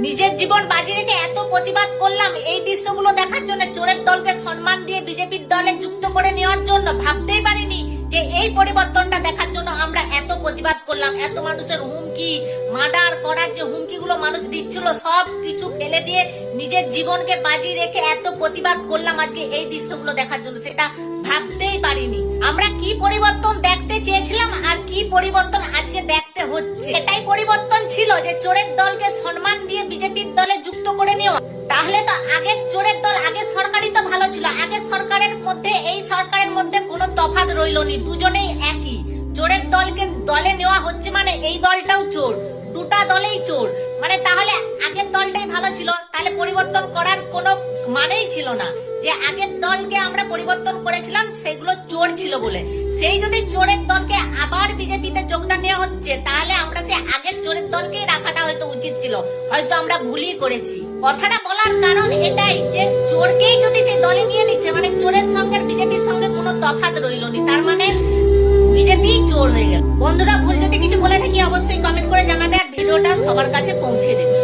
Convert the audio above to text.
নিজের জীবন বাজি রেখে এত প্রতিবাদ করলাম এই দৃশ্যগুলো দেখার জন্য, চোরের দলকে সম্মান দিয়ে বিজেপির দলে যুক্ত করে নেওয়ার জন্য। ভাবতেই পারিনি যে এই পরিবর্তনটা দেখার জন্য আমরা এত প্রতিবাদ করলাম। এত মানুষের হুমকি, মার্ডার করার যে হুমকিগুলো মানুষ দিচ্ছিল, সব কিছু ফেলে দিয়ে নিজের জীবনকে বাজি রেখে এত প্রতিবাদ করলাম আজকে এই দৃশ্যগুলো দেখার জন্য, সেটা ভাবতেই পারিনি। আমরা কি পরিবর্তন দেখতে চেয়েছিলাম আর কি পরিবর্তন আজকে দেখতে হচ্ছে। এটাই পরিবর্তন ছিল যে চোরের দলকে সম্মান দিয়ে বিজেপির দলে যুক্ত করে নেওয়া। তাহলে তো আগের চোরের দল, আগের সরকারই তো ভালো ছিল। আগের সরকারের মধ্যে এই সরকারের মধ্যে কোনো তফাৎ রইলনি, দুজনেই একই। চোরের দলকে দলে নেওয়া হচ্ছে মানে এই দলটাও চোর, দুটা দলেই চোর। মানে তাহলে আগের দলটাই ভালো ছিল, তাহলে পরিবর্তন করার কোনো মানেই ছিল না। যে আগের দলকে আমরা পরিবর্তন করেছিলাম সেগুলো চোর ছিল বলে, সেই যদি চোরের দলকে আবার বিজেপিতে যোগদান নেওয়া হচ্ছে, তাহলে আমরা সেই আগের চোরের দলকেই রাখাটা হয়তো উচিত ছিল, হয়তো আমরা ভুলই করেছি। কথাটা বলার কারণ এটাই যে চোরকেই যদি সেই দলে নিয়ে নিচ্ছে, মানে চোরের সঙ্গে বিজেপির সঙ্গে কোনো তফাৎ রইলনি, তার মানে বিজেপি চোর হয়ে গেল। বন্ধুরা, ভুল যদি কিছু বলে থাকি অবশ্যই কমেন্ট করে জানাবে আর ভিডিওটা সবার কাছে পৌঁছে দেবে।